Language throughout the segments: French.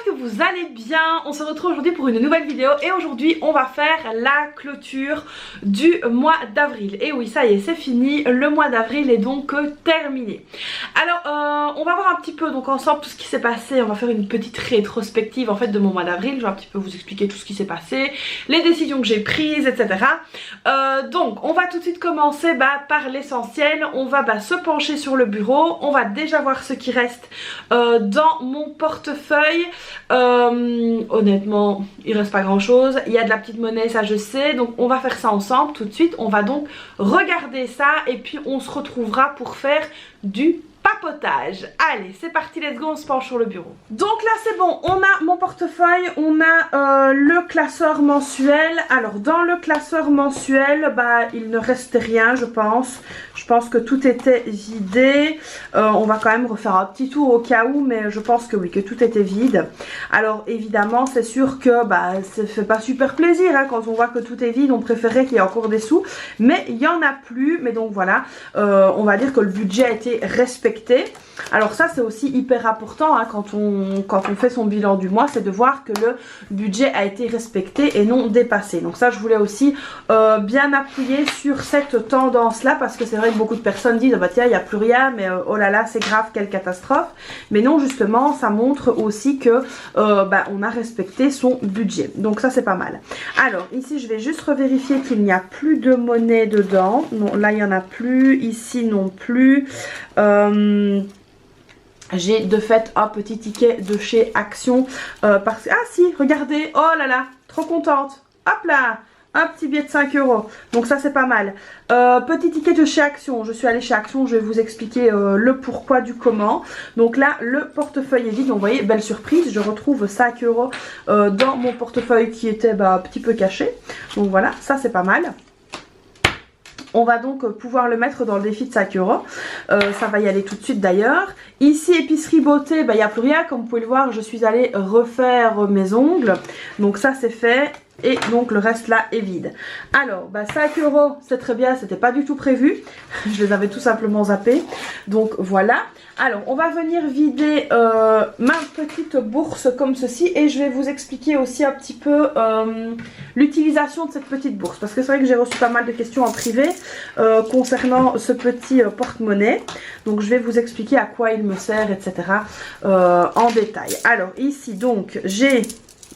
que vous allez bien. On se retrouve aujourd'hui pour une nouvelle vidéo et aujourd'hui on va faire la clôture du mois d'avril. Et oui, ça y est, c'est fini, le mois d'avril est donc terminé. Alors on va voir un petit peu donc ensemble tout ce qui s'est passé. On va faire une petite rétrospective en fait de mon mois d'avril. Je vais un petit peu vous expliquer tout ce qui s'est passé, les décisions que j'ai prises, etc. Donc on va tout de suite commencer par l'essentiel. On va se pencher sur le bureau. On va déjà voir ce qui reste dans mon portefeuille. Honnêtement il reste pas grand chose, il y a de la petite monnaie, ça je sais, donc on va faire ça ensemble tout de suite. On va donc regarder ça et puis on se retrouvera pour faire du papotage. Allez, c'est parti, let's go, on se penche sur le bureau. Donc là c'est bon, on a mon portefeuille, on a le classeur mensuel. Alors dans le classeur mensuel, il ne restait rien je pense. Je pense que tout était vidé. On va quand même refaire un petit tour au cas où, mais je pense que oui, que tout était vide. Alors évidemment c'est sûr que ça fait pas super plaisir hein, quand on voit que tout est vide. On préférait qu'il y ait encore des sous, mais il y en a plus. Mais donc voilà, on va dire que le budget a été respecté. Alors ça c'est aussi hyper important hein, quand on fait son bilan du mois, c'est de voir que le budget a été respecté et non dépassé. Donc ça je voulais aussi bien appuyer sur cette tendance là, parce que c'est vrai que beaucoup de personnes disent tiens il n'y a plus rien, mais oh là là c'est grave, quelle catastrophe. Mais non, justement ça montre aussi que on a respecté son budget, donc ça c'est pas mal. Alors ici je vais juste revérifier qu'il n'y a plus de monnaie dedans. Non, là il n'y en a plus, ici non plus. J'ai de fait un petit ticket de chez Action parce que, ah si, regardez, oh là là, trop contente, hop là, un petit billet de 5 €, donc ça c'est pas mal. Petit ticket de chez Action, je suis allée chez Action, je vais vous expliquer le pourquoi du comment. Donc là le portefeuille est vide, donc vous voyez, belle surprise, je retrouve 5 € dans mon portefeuille qui était un petit peu caché. Donc voilà, ça c'est pas mal. On va donc pouvoir le mettre dans le défi de 5 €. Ça va y aller tout de suite d'ailleurs. Ici, épicerie beauté, il n'y a plus rien. Comme vous pouvez le voir, je suis allée refaire mes ongles. Donc ça, c'est fait. Et donc le reste là est vide. Alors 5 €, c'est très bien, c'était pas du tout prévu. Je les avais tout simplement zappés. Donc voilà. Alors on va venir vider ma petite bourse comme ceci. Et je vais vous expliquer aussi un petit peu l'utilisation de cette petite bourse. Parce que c'est vrai que j'ai reçu pas mal de questions en privé concernant ce petit porte-monnaie. Donc je vais vous expliquer à quoi il me sert, etc. En détail. Alors ici donc j'ai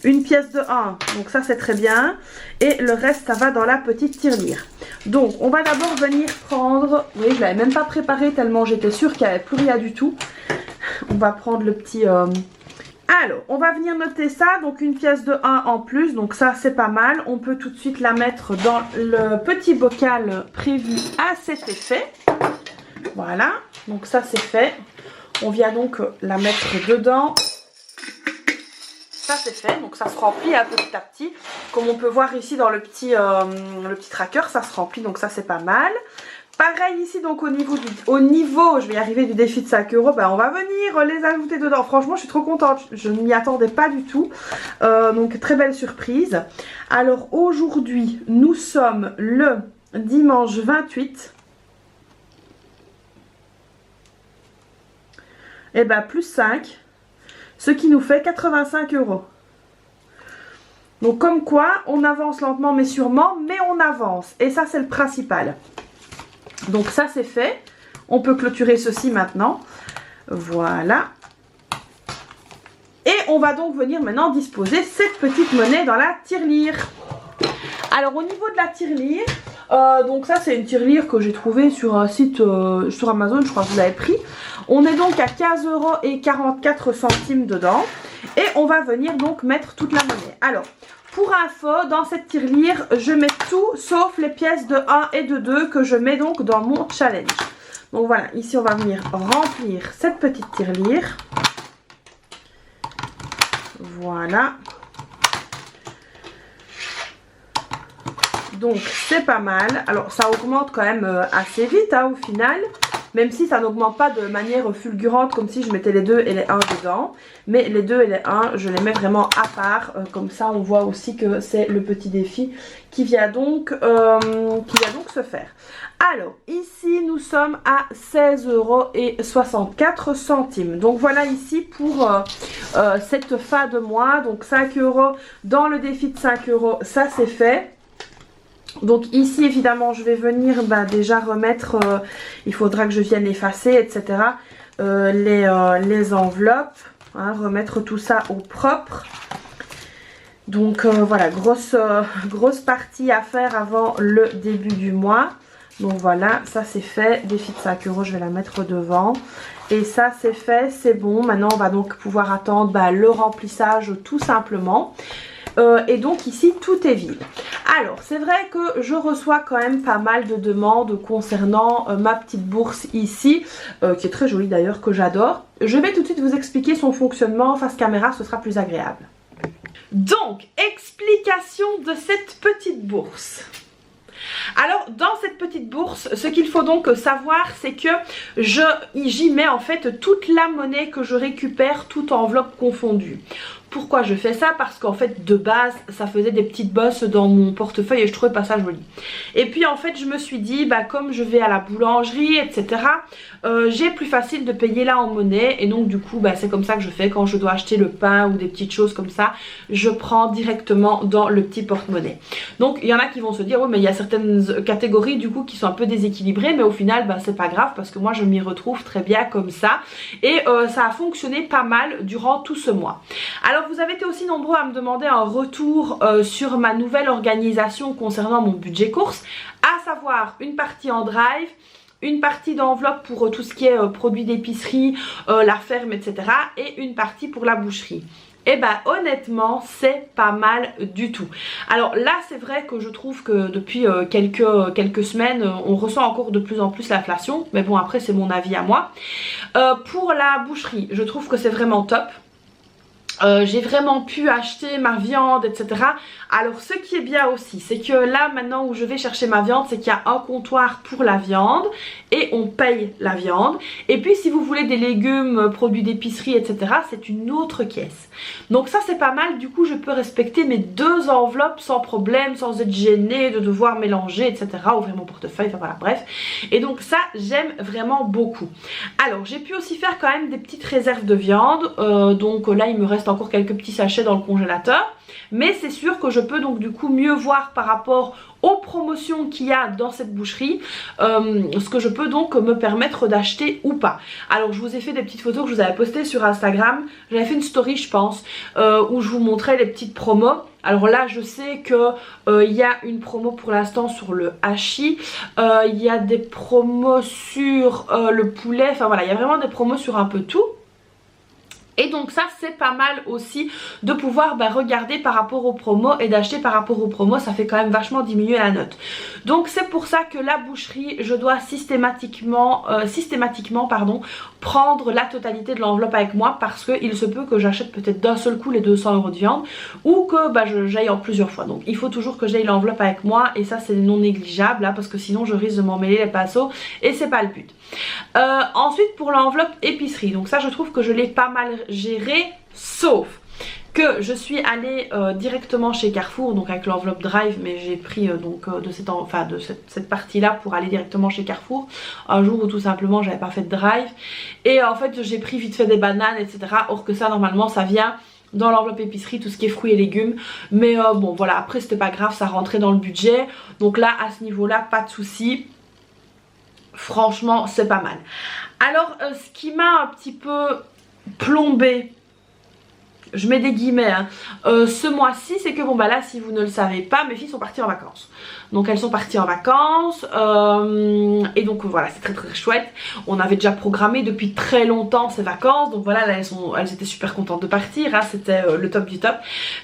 une pièce de 1, donc ça c'est très bien. Et le reste ça va dans la petite tirelire. Donc on va d'abord venir prendre, vous voyez je l'avais même pas préparé tellement j'étais sûre qu'il n'y avait plus rien du tout. On va prendre le petit... Alors on va venir noter ça, donc une pièce de 1 en plus, donc ça c'est pas mal. On peut tout de suite la mettre dans le petit bocal prévu à cet effet. Voilà, donc ça c'est fait. On vient donc la mettre dedans. Ça c'est fait, donc ça se remplit petit à petit. Comme on peut voir ici dans le petit tracker, ça se remplit, donc ça c'est pas mal. Pareil ici donc au niveau, je vais y arriver, du défi de 5 €, on va venir les ajouter dedans. Franchement je suis trop contente, je ne m'y attendais pas du tout. Donc très belle surprise. Alors aujourd'hui nous sommes le dimanche 28. Et plus 5. Ce qui nous fait 85 €. Donc comme quoi, on avance lentement mais sûrement, mais on avance. Et ça c'est le principal. Donc ça c'est fait. On peut clôturer ceci maintenant. Voilà. Et on va donc venir maintenant disposer cette petite monnaie dans la tirelire. Alors au niveau de la tirelire, donc ça c'est une tirelire que j'ai trouvée sur un site sur Amazon, je crois que vous l'avez pris. On est donc à 15,44 € dedans. Et on va venir donc mettre toute la monnaie. Alors pour info, dans cette tirelire, je mets tout sauf les pièces de 1 et de 2 que je mets donc dans mon challenge. Donc voilà, ici on va venir remplir cette petite tirelire. Voilà. Donc c'est pas mal. Alors ça augmente quand même assez vite hein, au final. même si ça n'augmente pas de manière fulgurante comme si je mettais les 2 et les 1 dedans. Mais les 2 et les 1, je les mets vraiment à part, comme ça on voit aussi que c'est le petit défi qui vient donc se faire. Alors ici nous sommes à 16,64 €. Donc voilà ici pour cette fin de mois. Donc 5 € dans le défi de 5 €, ça c'est fait. Donc ici évidemment je vais venir déjà remettre, il faudra que je vienne effacer etc. Les enveloppes, hein, remettre tout ça au propre. Donc voilà, grosse partie à faire avant le début du mois. Donc voilà, ça c'est fait, défi de 5 €, je vais la mettre devant. Et ça c'est fait, c'est bon. Maintenant on va donc pouvoir attendre le remplissage tout simplement. Et donc ici tout est vide. Alors c'est vrai que je reçois quand même pas mal de demandes concernant ma petite bourse ici, qui est très jolie d'ailleurs, que j'adore. Je vais tout de suite vous expliquer son fonctionnement face caméra, ce sera plus agréable. Donc, explication de cette petite bourse. Alors dans cette petite bourse, ce qu'il faut donc savoir, c'est que j'y mets en fait toute la monnaie que je récupère, toute enveloppe confondue. Pourquoi je fais ça? Parce qu'en fait de base ça faisait des petites bosses dans mon portefeuille et je trouvais pas ça joli. Et puis en fait je me suis dit comme je vais à la boulangerie etc, j'ai plus facile de payer là en monnaie. Et donc du coup c'est comme ça que je fais quand je dois acheter le pain ou des petites choses comme ça. Je prends directement dans le petit porte-monnaie. Donc il y en a qui vont se dire oui mais il y a certaines catégories du coup qui sont un peu déséquilibrées, mais au final c'est pas grave parce que moi je m'y retrouve très bien comme ça. Et ça a fonctionné pas mal durant tout ce mois. Alors vous avez été aussi nombreux à me demander un retour sur ma nouvelle organisation concernant mon budget course, à savoir une partie en drive, une partie d'enveloppe pour tout ce qui est produits d'épicerie, la ferme etc, et une partie pour la boucherie. Et honnêtement c'est pas mal du tout. Alors là c'est vrai que je trouve que depuis quelques semaines on ressent encore de plus en plus l'inflation, mais bon après c'est mon avis à moi. Pour la boucherie je trouve que c'est vraiment top. J'ai vraiment pu acheter ma viande etc. Alors ce qui est bien aussi c'est que là maintenant où je vais chercher ma viande, c'est qu'il y a un comptoir pour la viande et on paye la viande. Et puis si vous voulez des légumes, produits d'épicerie etc, c'est une autre caisse. Donc ça c'est pas mal, du coup je peux respecter mes 2 enveloppes sans problème, sans être gênée de devoir mélanger etc, ouvrir mon portefeuille, enfin voilà bref. Et donc ça j'aime vraiment beaucoup. Alors j'ai pu aussi faire quand même des petites réserves de viande, donc là il me reste encore quelques petits sachets dans le congélateur, mais c'est sûr que je peux donc du coup mieux voir par rapport aux promotions qu'il y a dans cette boucherie, ce que je peux donc me permettre d'acheter ou pas. Alors je vous ai fait des petites photos que je vous avais postées sur Instagram, j'avais fait une story je pense, où je vous montrais les petites promos. Alors là je sais que il y a une promo pour l'instant sur le hachis, il y a des promos sur le poulet, enfin voilà il y a vraiment des promos sur un peu tout. Et donc ça c'est pas mal aussi de pouvoir regarder par rapport aux promos et d'acheter par rapport aux promos, ça fait quand même vachement diminuer la note. Donc c'est pour ça que la boucherie je dois systématiquement prendre la totalité de l'enveloppe avec moi, parce qu'il se peut que j'achète peut-être d'un seul coup les 200 € de viande ou que j'aille en plusieurs fois. Donc il faut toujours que j'aille l'enveloppe avec moi et ça c'est non négligeable parce que sinon je risque de m'en mêler les pinceaux et c'est pas le but. Ensuite pour l'enveloppe épicerie, donc ça je trouve que je l'ai pas mal géré, sauf que je suis allée directement chez Carrefour, donc avec l'enveloppe drive, mais j'ai pris de cette partie là pour aller directement chez Carrefour un jour où tout simplement j'avais pas fait de drive, et en fait j'ai pris vite fait des bananes etc, or que ça normalement ça vient dans l'enveloppe épicerie, tout ce qui est fruits et légumes, mais bon voilà, après c'était pas grave, ça rentrait dans le budget, donc là à ce niveau là pas de souci. Franchement c'est pas mal. Alors ce qui m'a un petit peu plombé, je mets des guillemets ce mois-ci, c'est que là si vous ne le savez pas, mes filles sont parties en vacances. Donc elles sont parties en vacances et donc voilà c'est très très chouette. On avait déjà programmé depuis très longtemps ces vacances, donc voilà là, elles étaient super contentes de partir, c'était le top du top.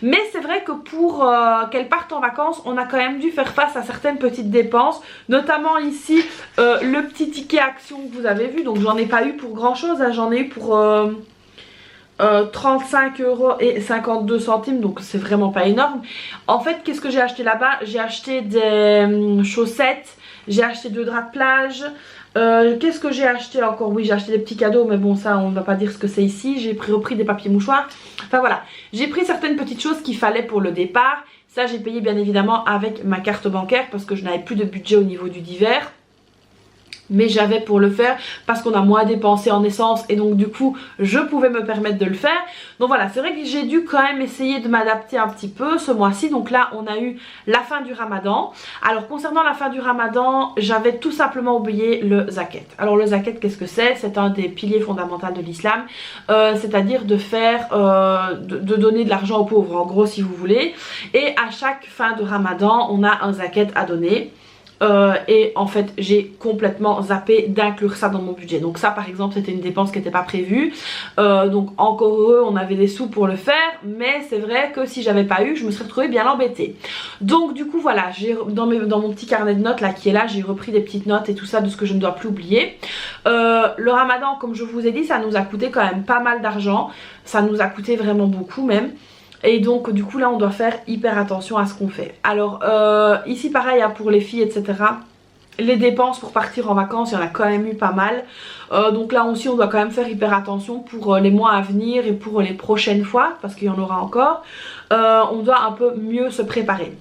Mais c'est vrai que pour qu'elles partent en vacances, on a quand même dû faire face à certaines petites dépenses, notamment ici le petit ticket action que vous avez vu. Donc j'en ai pas eu pour grand chose, j'en ai eu pour 35,52 €, donc c'est vraiment pas énorme. En fait qu'est-ce que j'ai acheté là-bas? J'ai acheté des chaussettes, j'ai acheté 2 draps de plage, Qu'est-ce que j'ai acheté encore? Oui, j'ai acheté des petits cadeaux, mais bon, ça on ne va pas dire ce que c'est ici. J'ai repris des papiers mouchoirs. Enfin voilà, j'ai pris certaines petites choses qu'il fallait pour le départ. Ça, j'ai payé bien évidemment avec ma carte bancaire parce que je n'avais plus de budget au niveau du divers. Mais j'avais pour le faire parce qu'on a moins dépensé en essence et donc du coup je pouvais me permettre de le faire. Donc voilà, c'est vrai que j'ai dû quand même essayer de m'adapter un petit peu ce mois-ci. Donc là on a eu la fin du ramadan. Alors concernant la fin du ramadan, j'avais tout simplement oublié le zakat. Alors le zakat, qu'est-ce que c'est? C'est un des piliers fondamentaux de l'islam, c'est-à-dire de faire de donner de l'argent aux pauvres en gros si vous voulez. Et à chaque fin de ramadan on a un zakat à donner. Et en fait j'ai complètement zappé d'inclure ça dans mon budget. Donc ça par exemple c'était une dépense qui n'était pas prévue, donc encore heureux on avait des sous pour le faire, mais c'est vrai que si j'avais pas eu je me serais retrouvée bien embêtée. Donc du coup voilà, j'ai dans mon petit carnet de notes là qui est là, j'ai repris des petites notes et tout ça de ce que je ne dois plus oublier. Le ramadan, comme je vous ai dit, ça nous a coûté quand même pas mal d'argent, ça nous a coûté vraiment beaucoup même. Et donc du coup là on doit faire hyper attention à ce qu'on fait. Alors ici pareil hein, pour les filles etc. Les dépenses pour partir en vacances, il y en a quand même eu pas mal. Donc là aussi on doit quand même faire hyper attention pour les mois à venir et pour les prochaines fois, parce qu'il y en aura encore. On doit un peu mieux se préparer.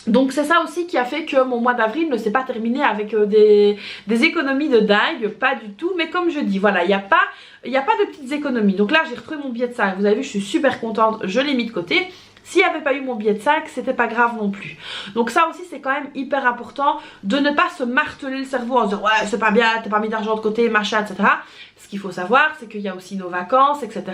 Donc c'est ça aussi qui a fait que mon mois d'avril ne s'est pas terminé avec des économies de dingue, pas du tout. Mais comme je dis, voilà, il n'y a pas de petites économies. Donc là j'ai retrouvé mon billet de 5, vous avez vu je suis super contente, je l'ai mis de côté. S'il n'y avait pas eu mon billet de 5, c'était pas grave non plus. Donc ça aussi c'est quand même hyper important de ne pas se marteler le cerveau en se disant ouais c'est pas bien, t'as pas mis d'argent de côté, machin, etc. Ce qu'il faut savoir c'est qu'il y a aussi nos vacances, etc.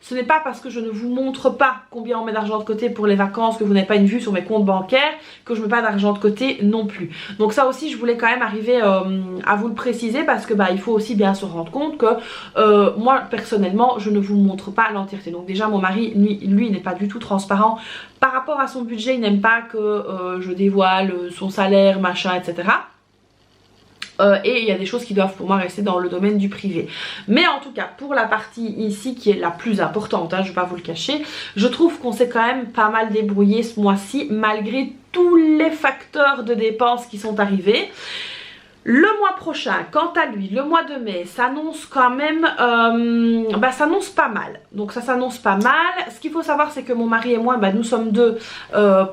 Ce n'est pas parce que je ne vous montre pas combien on met d'argent de côté pour les vacances, que vous n'avez pas une vue sur mes comptes bancaires, que je ne mets pas d'argent de côté non plus. Donc ça aussi je voulais quand même arriver à vous le préciser parce que bah il faut aussi bien se rendre compte que moi personnellement je ne vous montre pas l'entièreté. Donc déjà mon mari lui n'est pas du tout transparent par rapport à son budget, il n'aime pas que je dévoile son salaire, machin, etc. Et il y a des choses qui doivent pour moi rester dans le domaine du privé. Mais en tout cas pour la partie ici qui est la plus importante, hein, je ne vais pas vous le cacher, je trouve qu'on s'est quand même pas mal débrouillé ce mois-ci malgré tous les facteurs de dépenses qui sont arrivés. Le mois prochain, quant à lui, le mois de mai, s'annonce quand même, s'annonce pas mal. Donc ça s'annonce pas mal. Ce qu'il faut savoir, c'est que mon mari et moi, nous sommes deux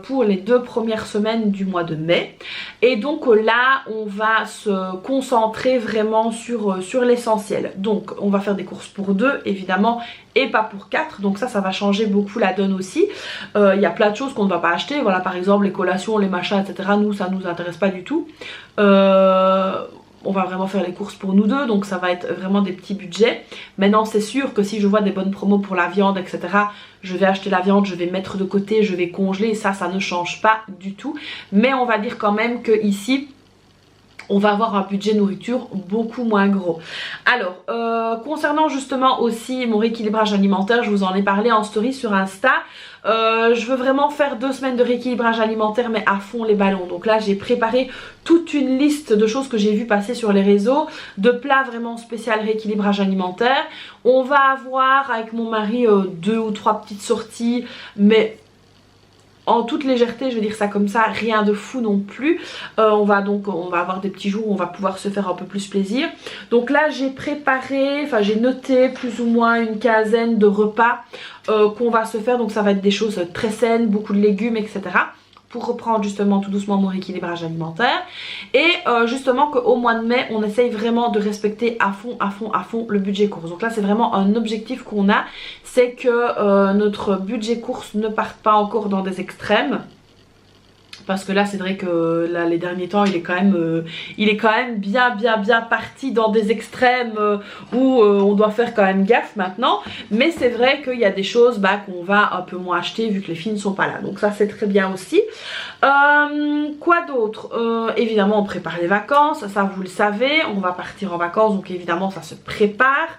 pour les 2 premières semaines du mois de mai. Et donc là, on va se concentrer vraiment sur l'essentiel. Donc on va faire des courses pour 2, évidemment, et pas pour 4. Donc ça va changer beaucoup la donne aussi. Il y a plein de choses qu'on ne va pas acheter. Voilà, par exemple, les collations, les machins, etc. Nous, ça nous intéresse pas du tout. On va vraiment faire les courses pour nous deux, donc ça va être vraiment des petits budgets. Maintenant c'est sûr que si je vois des bonnes promos pour la viande, etc., je vais acheter la viande, je vais mettre de côté, je vais congeler, ça ne change pas du tout. Mais on va dire quand même que ici on va avoir un budget nourriture beaucoup moins gros. Alors concernant justement aussi mon rééquilibrage alimentaire, je vous en ai parlé en story sur Insta. Je veux vraiment faire 2 semaines de rééquilibrage alimentaire mais à fond les ballons. Donc là j'ai préparé toute une liste de choses que j'ai vu passer sur les réseaux, de plats vraiment spécial rééquilibrage alimentaire. On va avoir avec mon mari 2 ou 3 petites sorties, mais en toute légèreté, je vais dire ça comme ça, rien de fou non plus. On va avoir des petits jours où on va pouvoir se faire un peu plus plaisir. Donc là j'ai préparé, j'ai noté plus ou moins une quinzaine de repas qu'on va se faire. Donc ça va être des choses très saines, beaucoup de légumes, etc. Pour reprendre justement tout doucement mon rééquilibrage alimentaire. Et justement qu'au mois de mai on essaye vraiment de respecter à fond le budget course. Donc là c'est vraiment un objectif qu'on a, c'est que notre budget course ne parte pas encore dans des extrêmes. Parce que là c'est vrai que là, les derniers temps il est quand même bien parti dans des extrêmes où on doit faire quand même gaffe maintenant. Mais c'est vrai qu'il y a des choses qu'on va un peu moins acheter vu que les filles ne sont pas là. Donc ça c'est très bien aussi. Quoi d'autre? Évidemment on prépare les vacances, ça vous le savez, on va partir en vacances donc évidemment ça se prépare.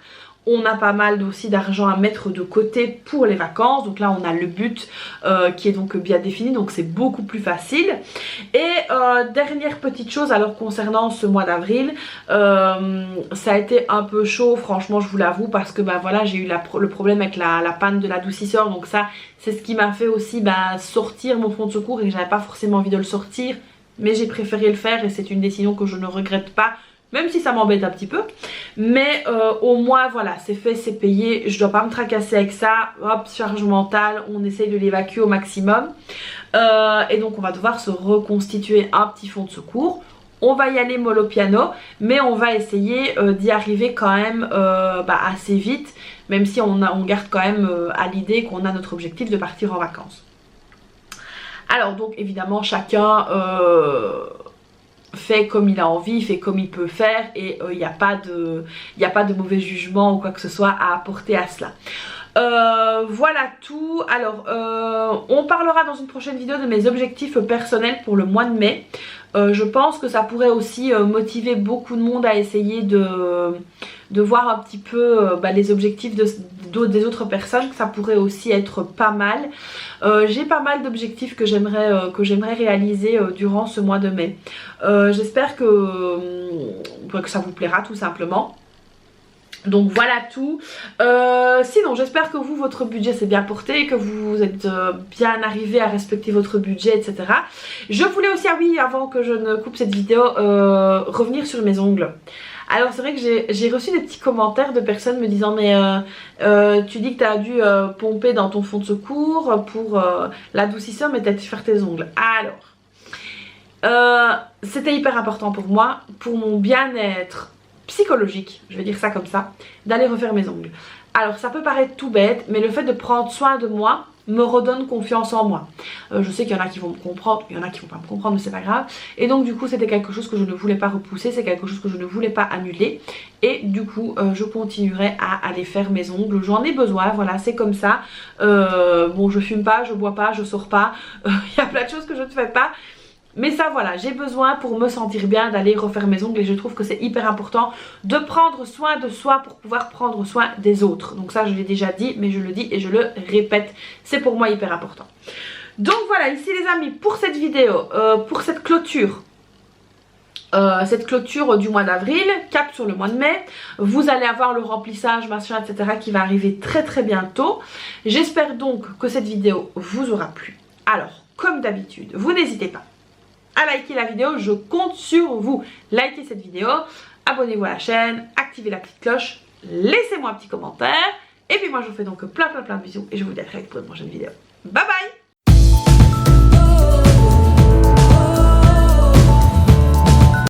On a pas mal aussi d'argent à mettre de côté pour les vacances. Donc là on a le but qui est donc bien défini, donc c'est beaucoup plus facile. Et dernière petite chose, alors concernant ce mois d'avril, ça a été un peu chaud franchement je vous l'avoue, parce que voilà j'ai eu le problème avec la panne de l'adoucisseur. Donc ça c'est ce qui m'a fait aussi sortir mon fond de secours, et j'avais pas forcément envie de le sortir, mais j'ai préféré le faire et c'est une décision que je ne regrette pas. même si ça m'embête un petit peu. Mais au moins voilà, c'est fait, c'est payé, je dois pas me tracasser avec ça. Hop, charge mentale, on essaye de l'évacuer au maximum. Et donc on va devoir se reconstituer un petit fonds de secours. On va y aller mollo piano, mais on va essayer d'y arriver quand même assez vite, même si on garde quand même à l'idée qu'on a notre objectif de partir en vacances. Alors donc évidemment chacun fait comme il a envie, fait comme il peut faire, et il n'y a pas de mauvais jugement ou quoi que ce soit à apporter à cela. Voilà tout. Alors on parlera dans une prochaine vidéo de mes objectifs personnels pour le mois de mai. Je pense que ça pourrait aussi motiver beaucoup de monde à essayer de voir un petit peu les objectifs des autres personnes, que ça pourrait aussi être pas mal. J'ai pas mal d'objectifs que j'aimerais réaliser durant ce mois de mai. J'espère que ça vous plaira tout simplement. Donc voilà tout. Sinon j'espère que vous, votre budget s'est bien porté, que vous êtes bien arrivé à respecter votre budget, etc. Je voulais aussi, ah oui, avant que je ne coupe cette vidéo, revenir sur mes ongles. Alors c'est vrai que j'ai reçu des petits commentaires de personnes me disant mais tu dis que tu as dû pomper dans ton fond de secours pour l'adoucisseur, mais tu as dû faire tes ongles. Alors c'était hyper important pour moi, pour mon bien-être psychologique, je vais dire ça comme ça, d'aller refaire mes ongles. Alors ça peut paraître tout bête, mais le fait de prendre soin de moi me redonne confiance en moi. Je sais qu'il y en a qui vont me comprendre, il y en a qui vont pas me comprendre, mais c'est pas grave. Et donc du coup c'était quelque chose que je ne voulais pas repousser, c'est quelque chose que je ne voulais pas annuler. Et du coup je continuerai à aller faire mes ongles, j'en ai besoin, voilà, c'est comme ça. Bon, je fume pas, je bois pas, je sors pas, il y a plein de choses que je ne fais pas. Mais ça voilà, j'ai besoin pour me sentir bien d'aller refaire mes ongles, et je trouve que c'est hyper important de prendre soin de soi pour pouvoir prendre soin des autres. Donc ça je l'ai déjà dit, mais je le dis et je le répète, c'est pour moi hyper important. Donc voilà, ici les amis, pour cette vidéo, pour cette clôture du mois d'avril, cap sur le mois de mai, vous allez avoir le remplissage, machin, etc. qui va arriver très très bientôt. J'espère donc que cette vidéo vous aura plu. Alors, comme d'habitude, vous n'hésitez pas à liker la vidéo, je compte sur vous. Likez cette vidéo, abonnez-vous à la chaîne, activez la petite cloche, laissez-moi un petit commentaire. Et puis moi je vous fais donc plein de bisous et je vous dis à très vite pour une prochaine vidéo. Bye bye!